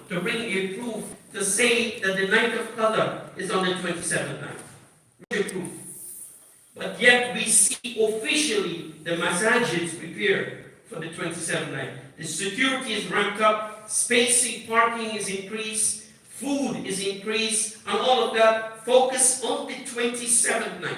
to bring a proof to say that the night of Qadr is on the 27th night. Major proof. But yet we see officially the masajids prepared for the 27th night. The security is ramped up, spacing, parking is increased, food is increased, and all of that focus on the 27th night.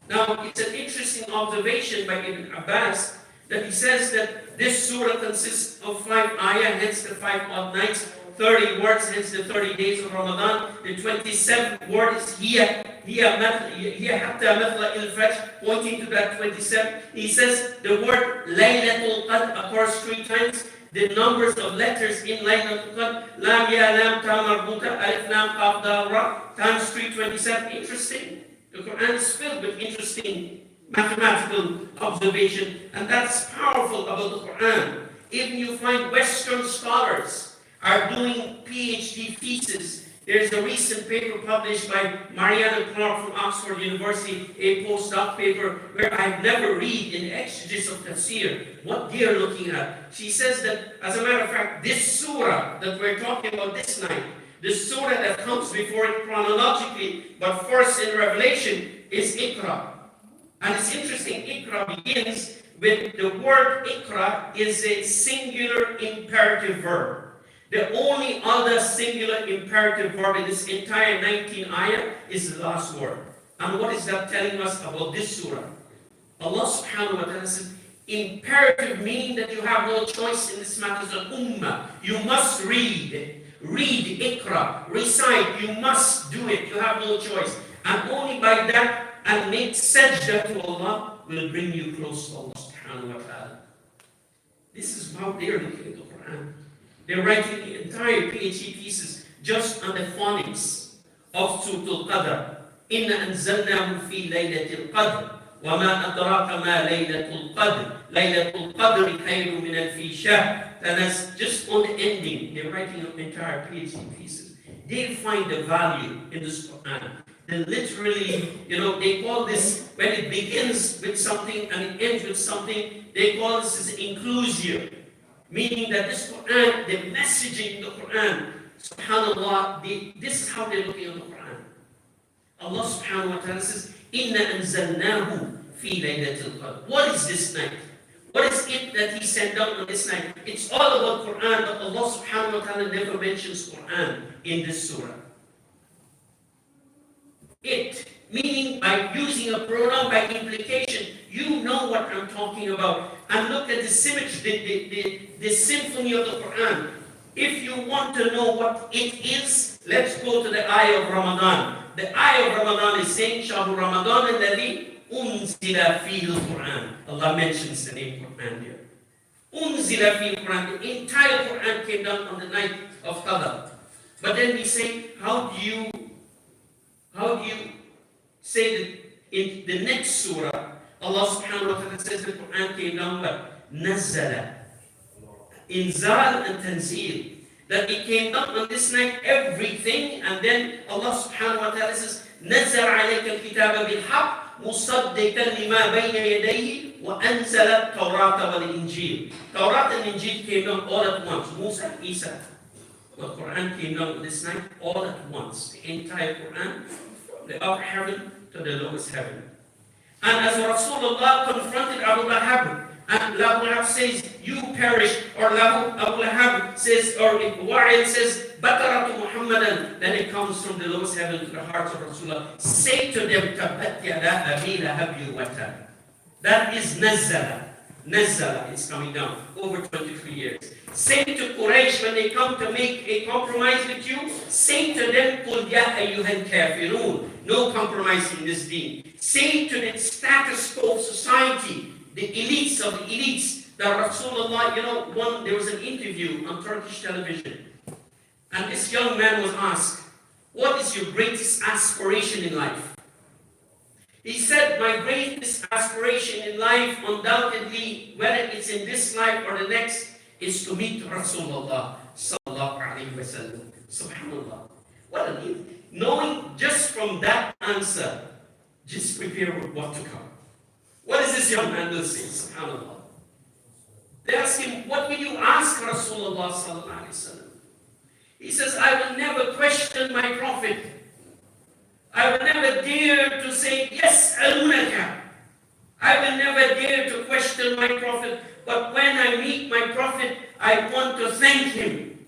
Now, it's an interesting observation by Ibn Abbas that he says that this surah consists of 5 ayah, hence the 5 odd nights, 30 words, hence the 30 days of Ramadan. The 27th word is hiya hatta mathla il-fajr, pointing to that 27. He says the word Laylatul Qadr occurs 3 times. The numbers of letters in Laylatul Qadr, lam ya lam ta marbuta, alif lam qaf dal ra, times 327. Interesting. The Quran is filled with interesting mathematical observation, and that's powerful about the Quran. Even you find Western scholars are doing PhD theses. There's a recent paper published by Mariana Clark from Oxford University, a postdoc paper where I've never read in the exegesis of tafsir what they're looking at. She says that, as a matter of fact, this surah that we're talking about this night, the surah that comes before it chronologically, but first in Revelation, is Iqra. And it's interesting, Iqra begins with the word Iqra is a singular imperative verb. The only other singular imperative verb in this entire 19 ayah is the last word. And what is that telling us about this surah? Allah subhanahu wa ta'ala says, imperative meaning that you have no choice in this matter of ummah. You must read. Read, Iqra, recite, you must do it, you have no choice. And only by that and make sajda to Allah will bring you close to Allah subhanahu wa ta'ala. This is how they're looking at the Quran. They're writing the entire PhD thesis just on the phonics of Surah Al-Qadr. Inna anzalnahu fi laylatil qadr. وَمَا أَدْرَاكَ مَا لَيْلَةُ الْقَدْرِ لَيْلَةُ الْقَدْرِ خَيْرٌ مِنَ أَلْفِ شَهْرٍ. And that's just on the ending. They're writing an entire PhD thesis. They find the value in this Quran. They literally, they call this, when it begins with something and it ends with something, they call this as inclusio. Meaning that this Quran, the messaging in the Quran, subhanAllah, this is how they're looking at the Quran. Allah subhanahu wa ta'ala says, Inna anzalnahu fi laylatil qadr. What is this night? What is it that He sent down on this night? It's all about Quran, but Allah subhanahu wa ta'ala never mentions Quran in this surah. It, meaning by using a pronoun by implication, you know what I'm talking about. And look at the symmetry, the symphony of the Quran. If you want to know what it is, let's go to the ayah of Ramadan. The ayah of Ramadan is saying, Shahru Ramadan alladhi unzila fihi al-Quran. Allah mentions the name Quran here. Unzila fihi al-Quran. The entire Quran came down on the night of Qadr. But then we say, how do you say that in the next surah, Allah subhanahu wa ta'ala says the Quran came down, but Nazzala. Inzal and Tanzil. That it came down on this night, everything, and then Allah subhanahu wa ta'ala says, نَزَّلَ عَلَيْكَ الْكِتَابَ بِالْحَقِّ مُصَدِّقًا لِمَا بَيْنَ يَدَيْهِ وَأَنزَلَ التَّوْرَاةَ وَالْإِنْجِيلَ. Tawrat and Injil came down all at once. Musa and Isa. The Quran came down on this night all at once. The entire Quran, from the upper heaven to the lowest heaven. And as Rasulullah confronted Abu Lahab, and Abu Lahab says, you perish, or Abu Lahab says, or Wa'il says, Bakaratu Muhammadan, then it comes from the lowest heaven to the hearts of Rasulullah. Say to them, Tabbat yada Abi Lahab yuwatan. That is Nazzala. Nazzala is coming down, over 23 years. Say to Quraysh, when they come to make a compromise with you, say to them, Qul ya ayyuhal kafirun. No compromise in this deen. Say to the status quo society, the elites of the elites, that Rasulullah, there was an interview on Turkish television. And this young man was asked, what is your greatest aspiration in life? He said, my greatest aspiration in life, undoubtedly, whether it's in this life or the next, is to meet Rasulullah sallallahu alayhi wa sallam. Subhanallah. What a need. Knowing just from that answer, just prepare for what to come. What is this young man will say? Subhanallah. They asked him, what will you ask Rasulullah sallallahu alaihi wasallam? He says, I will never question my prophet. I will never dare to say, yes, alunaka. I will never dare to question my prophet. But when I meet my prophet, I want to thank him.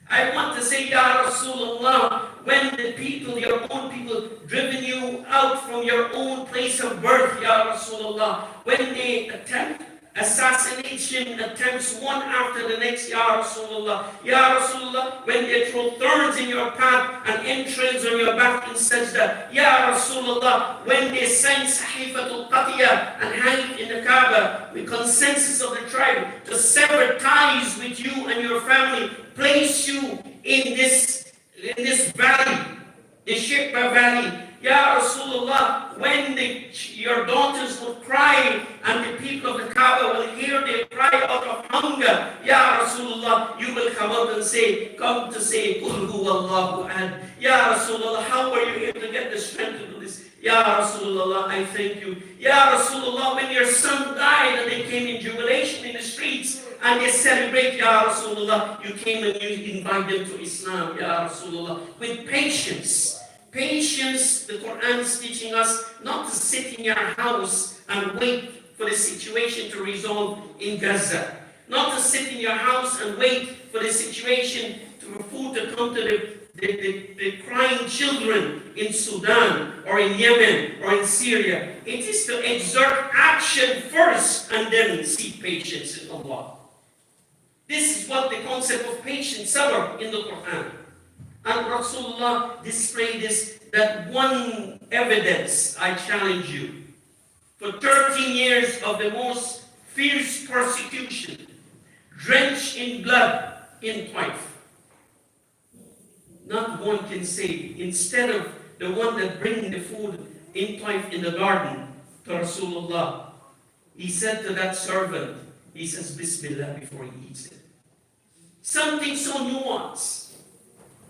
I want to say, Ya Rasulullah, when the people, your own people, driven you out from your own place of birth, Ya Rasulullah, when they attempt assassination attempts one after the next, Ya Rasulullah. Ya Rasulullah, when they throw thorns in your path and entrails on your back in sajda. Ya Rasulullah, when they sign Sahifatul Qatiyah and hang it in the Kaaba with consensus of the tribe to sever ties with you and your family, place you in this valley, the Shikba Valley. Ya Rasulullah, when your daughters will cry and the people of the Kaaba will hear their cry out of hunger, Ya Rasulullah, you will come out and say, come to say, Qul huwallahu ahad. Ya Rasulullah, how are you able to get the strength to do this? Ya Rasulullah, I thank you. Ya Rasulullah, when your son died and they came in jubilation in the streets and they celebrate, Ya Rasulullah, you came and you invite them to Islam, Ya Rasulullah, with patience. Patience, the Quran is teaching us not to sit in your house and wait for the situation to resolve in Gaza. Not to sit in your house and wait for the situation for food to come to the crying children in Sudan or in Yemen or in Syria. It is to exert action first and then seek patience in Allah. This is what the concept of patience sabr in the Quran. And Rasulullah displayed this, that one evidence, I challenge you. For 13 years of the most fierce persecution, drenched in blood in Taif, not one can say, instead of the one that bringing the food in Taif in the garden to Rasulullah, he said to that servant, he says, Bismillah before he eats it. Something so nuanced.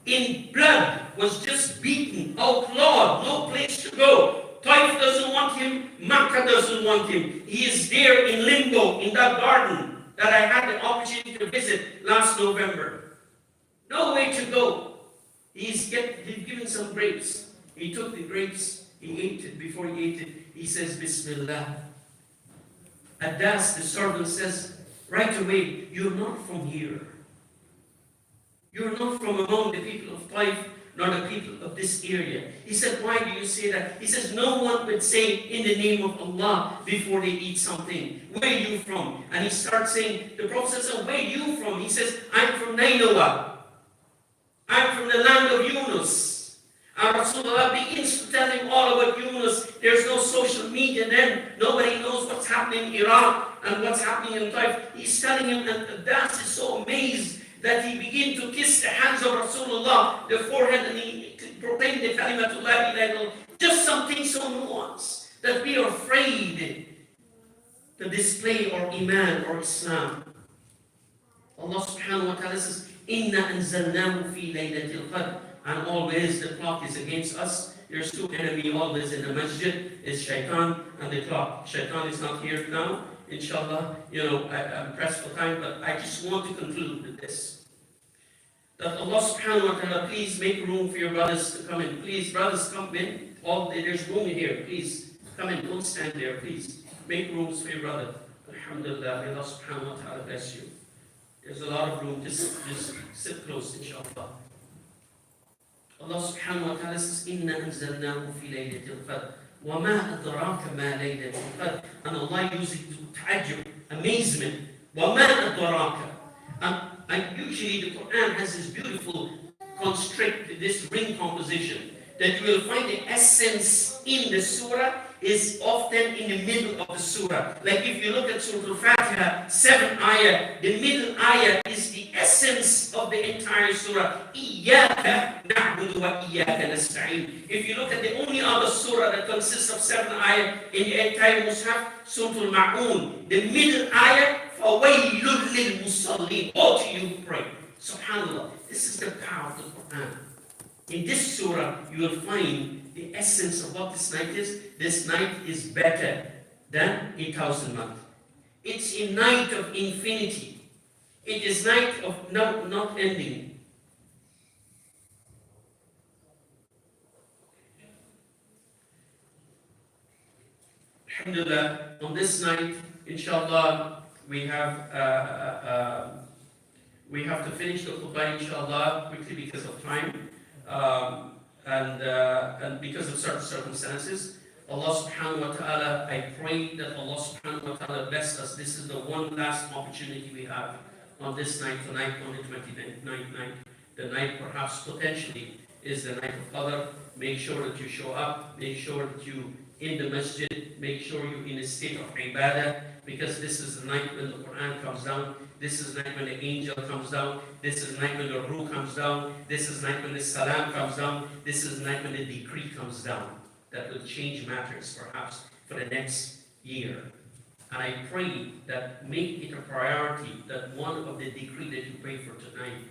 In blood, was just beaten, outlawed, no place to go. Taif doesn't want him, Makkah doesn't want him. He is there in limbo, in that garden that I had the opportunity to visit last November. No way to go. He's given some grapes. He took the grapes, he ate it. Before he ate it, he says, Bismillah. Adas, the servant, says, right away, you're not from here. You're not from among the people of Taif, nor the people of this area. He said, why do you say that? He says, no one would say in the name of Allah before they eat something. Where are you from? And he starts saying, the Prophet says, where are you from? He says, I'm from Nainawa. I'm from the land of Yunus. And Rasulullah begins to tell him all about Yunus. There's no social media then. Nobody knows what's happening in Iraq and what's happening in Taif. He's telling him, and Das is so amazed that he began to kiss the hands of Rasulullah, the forehead, and he proclaimed the kalimatullah ilaha illallah. Just something so nuanced that we are afraid to display our iman or Islam. Allah subhanahu wa ta'ala says, Inna anzalnahu fi laylatil qadr. And always the clock is against us. There's two enemies always in the masjid. It's shaitan and the clock. Shaitan is not here now. Inshallah, I'm pressed for time, but I just want to conclude with this. That Allah subhanahu wa ta'ala, please make room for your brothers to come in. Please, brothers, come in. There's room in here. Please, come in. Don't stand there, please. Make rooms for your brother. Alhamdulillah, Allah subhanahu wa ta'ala bless you. There's a lot of room. Just sit close, inshallah. Allah subhanahu wa ta'ala says, Inna anzalnahu fi laylatil qadr. وَمَا أَدْرَاكَ مَا لَيْلَةُ الْقَدْرِ. And Allah uses it to ta'ajjub, amazement. وَمَا أَدْرَاكَ. And usually the Quran has this beautiful constrict, this ring composition, that you will find the essence in the surah is often in the middle of the surah. Like if you look at Surah Al-Fatiha, 7 ayah, the middle ayah is the essence of the entire surah. إِيَّاكَ نَعْبُدُ وَإِيَّاكَ نَسْتَعِينُ. If you look at the only other surah that consists of 7 ayah in the entire Mus'haf, Surah Al-Ma'un, the middle ayah, فَوَيْلٌ لِلْمُصَلِّينَ. All to you who pray. SubhanAllah, this is the power of the Quran. In this surah, you will find the essence of what this night is. This night is better than 1,000 months. It's a night of infinity. It is night of not ending. Alhamdulillah, on this night, inshallah, we have to finish the khutbah, inshallah, quickly because of time, and because of certain circumstances. Allah subhanahu wa ta'ala, I pray that Allah subhanahu wa ta'ala bless us. This is the one last opportunity we have on this night, tonight, on the 29th night. The night perhaps potentially is the night of Qadr. Make sure that you show up, make sure that you in the masjid, make sure you're in a state of ibadah, because this is the night when the Quran comes down, this is the night when the angel comes down, this is the night when the ruh comes down, this is the night when the salam comes down, this is the night when the decree comes down that will change matters perhaps for the next year. And I pray that make it a priority that one of the decree that you pray for tonight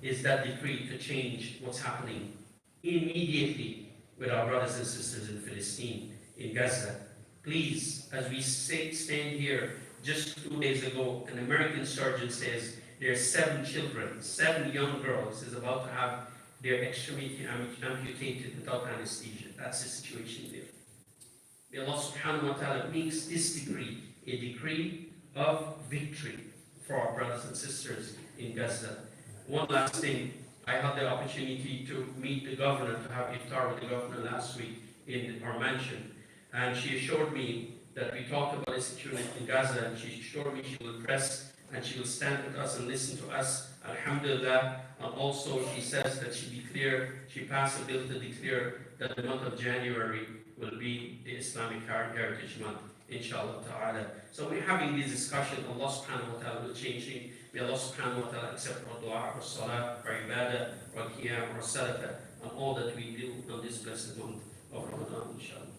is that decree to change what's happening immediately with our brothers and sisters in Palestine, in Gaza. Please, as we stand here, just 2 days ago, an American surgeon says there are 7 children, 7 young girls is about to have their extremity amputated without anesthesia. That's the situation there. May Allah subhanahu wa ta'ala makes this decree a decree of victory for our brothers and sisters in Gaza. One last thing, I had the opportunity to meet the governor, to have iftar with the governor last week in our mansion. And she assured me that we talked about the situation in Gaza, and she assured me she will press and she will stand with us and listen to us. Alhamdulillah. And also she says that she passed a bill to declare that the month of January will be the Islamic Heritage Month, inshallah ta'ala. So we're having this discussion. Allah subhanahu wa ta'ala will change it. May Allah subhanahu wa ta'ala accept our dua, our salah, our ibadah, our qiyam, our sadaqah, and all that we do on this blessed month of Ramadan, inshallah.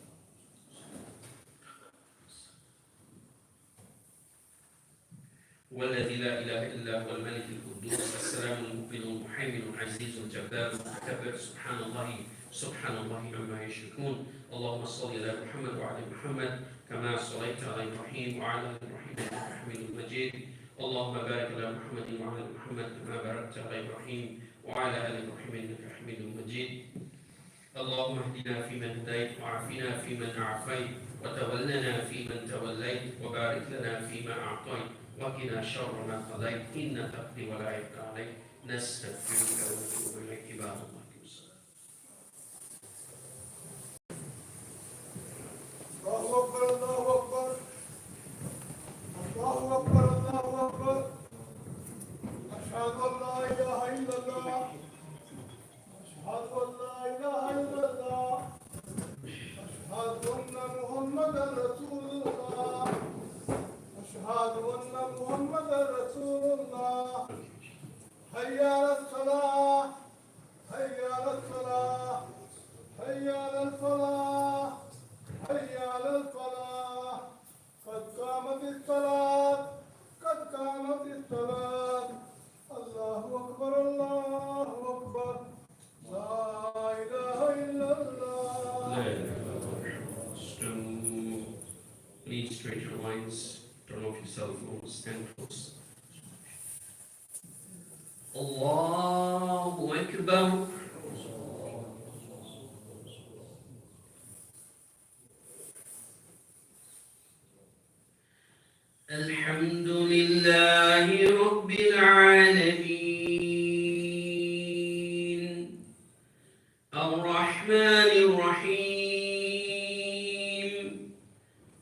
والذي لا إله إلا هو الملك القدوس السلام المؤمن المهيمن العزيز الجبار المتكبر سبحان الله عما يشركون اللهم صل على محمد وعلى محمد كما صليت على إبراهيم وعلى آل إبراهيم إنك حميد مجيد اللهم بارك على محمد وعلى محمد كما باركت على إبراهيم وعلى آل إبراهيم إنك حميد مجيد اللهم اهدنا فيمن هديت وعافنا فيمن عافيت وتولنا فيمن توليت وبارك لنا فيما أعطيت وقنا شر ما قضيت إنك تقضي ولا يقضى عليك نستغفرك ونتوب إليك عباد الله. الله أكبر الله أكبر الله أكبر الله أكبر أشهد أن لا إله إلا الله أشهد أن لا إله إلا الله أشهد أن محمدا رسول الله أشهد أن محمدا رسول الله حي على الصلاة حي على الصلاة حي على الفلاح حي على الفلاح قد قامت الصلاة قد قامت الصلاة الله أكبر الله أكبر لا إله إلا الله. Please straight your lines, turn off your cell phones, stand close. Allahu Akbar. الحمد لله رب العالمين الرحمن الرحيم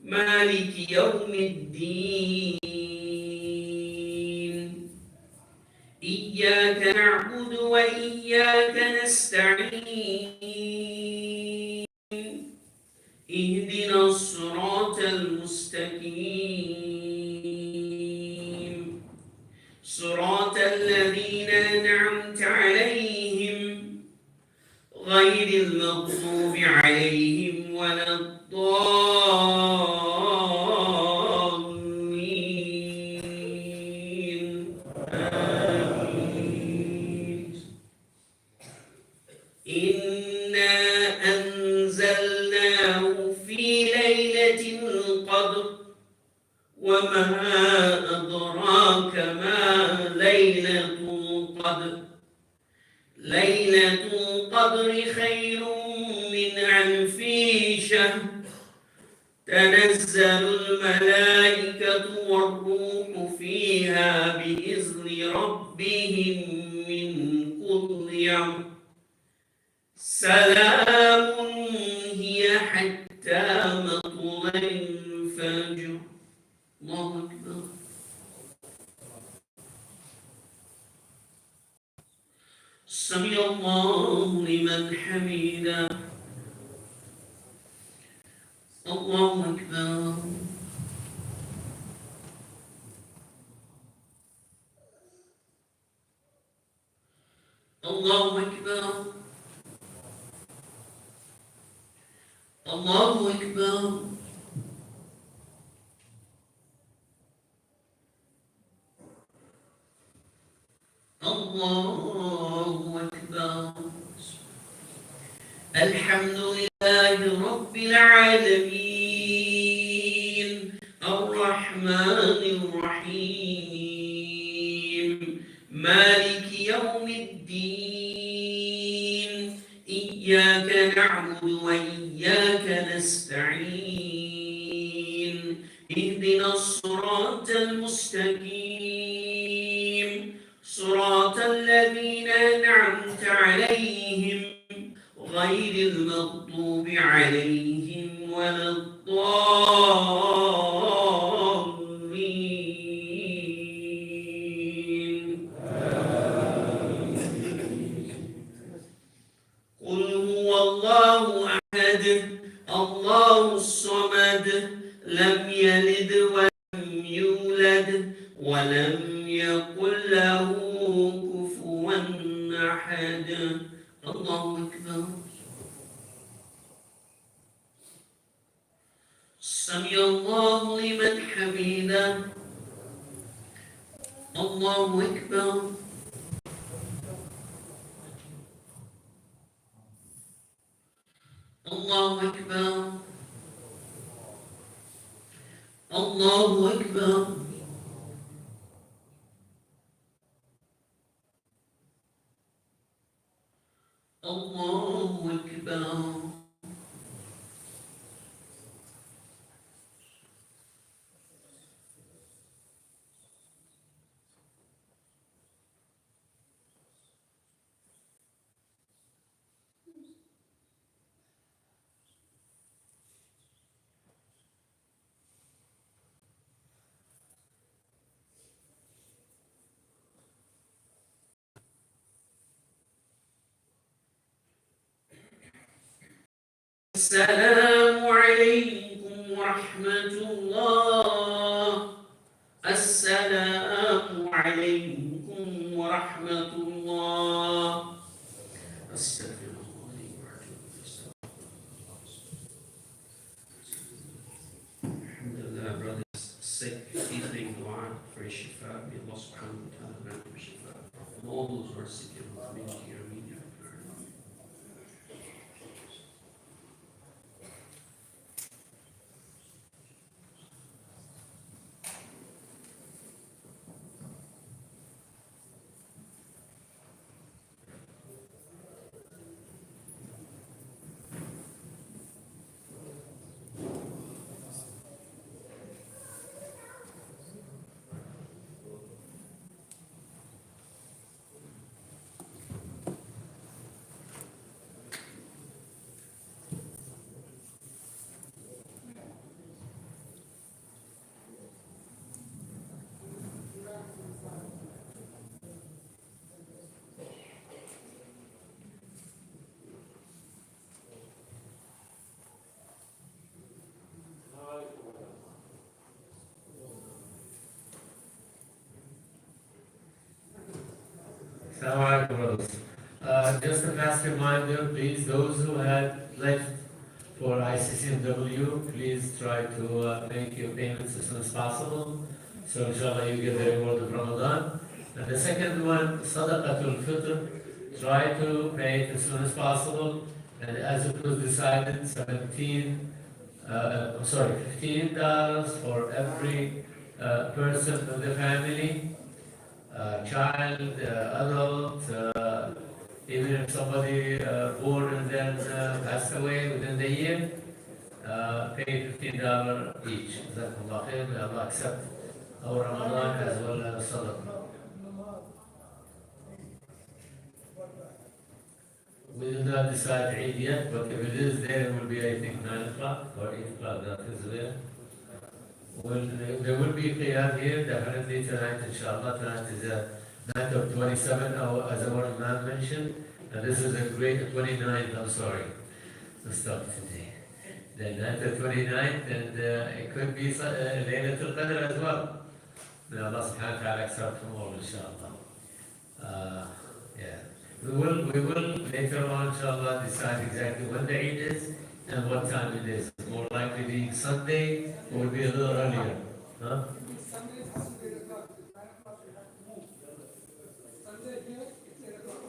مالك يوم الدين إياك نعبد وإياك نستعين اهدنا الصراط المستقيم صراط الذين أنعمت عليهم غير المغضوب عليهم ولا الضالين آمين. إنا أنزلناه في ليلة القدر وما ليلة القدر خير من ألف شهر تنزل الملائكة والروح فيها بإذن ربهم من كل أمر سلام هي حتى مطلع الفجر. الله أكبر. سمع الله لمن حمده. الله أكبر. الله أكبر. الله أكبر. الله أكبر. الحمد لله رب العالمين الرحمن الرحيم مالك يوم الدين إياك نعبد وإياك نستعين اهدنا الصراط المستقيم صراط الذين أنعمت عليهم غير المغضوب عليهم ولا الضالين. قل هو الله أحد الله الصمد لم يلد ولم يولد ولم يكن له كفوا أحد. الله أكبر. سمع الله لمن حمده. الله أكبر. الله أكبر. الله أكبر. الله أكبر. السلام عليكم ورحمة الله. السلام عليكم ورحمة الله. أستغفر الله لي وأتوب إليه. Alhamdulillah, brothers, sick, seeking dua for shifa. May Allah subhanahu wa ta'ala grant them shifa. And all those who are sick in the community, Ameen. Assalamu alaikum, brothers. Just a fast reminder, please, those who had left for ICCMW, please try to make your payments as soon as possible. So inshallah you get the reward of Ramadan. And the second one, Sadaqatul Fitr, try to pay it as soon as possible. And as it was decided, $15 for every person of the family. child, adult, even if somebody born and then passed away within the year, pay $15 each. Jazakumullah khair. May Allah accept our Ramadan as well as Sadaqah. We did not decide Eid yet, but if it is there, it will be, I think, 9 o'clock or 8 o'clock, that is there. Well, there will be Qiyam here, definitely tonight, inshallah. Tonight is a night of 27, as our Imam mentioned, and this is a great 29th, I'm sorry. Let's stop today. The night of 29th, and it could be Laylatul Qadr as well. May Allah subhanahu wa ta'ala accept from all, inshallah. Yeah. We will later on, inshallah, decide exactly when the Eid is and what time it is. More likely being Sunday, or will be a little earlier. Huh?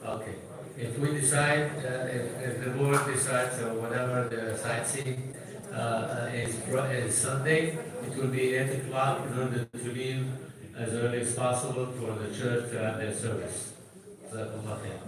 Okay. If we decide, if the board decides, or whatever the sightseeing is Sunday, it will be 8 o'clock in order to leave as early as possible for the church to have their service. Jazakumullah khair.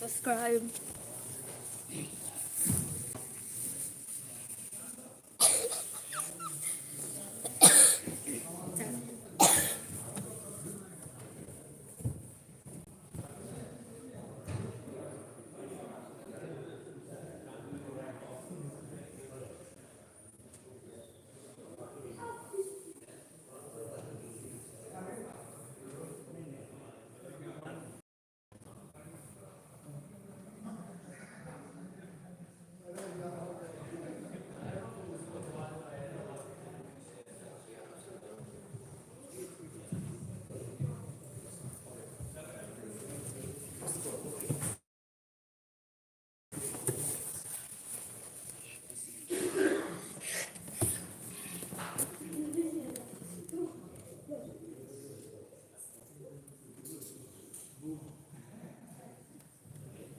Subscribe.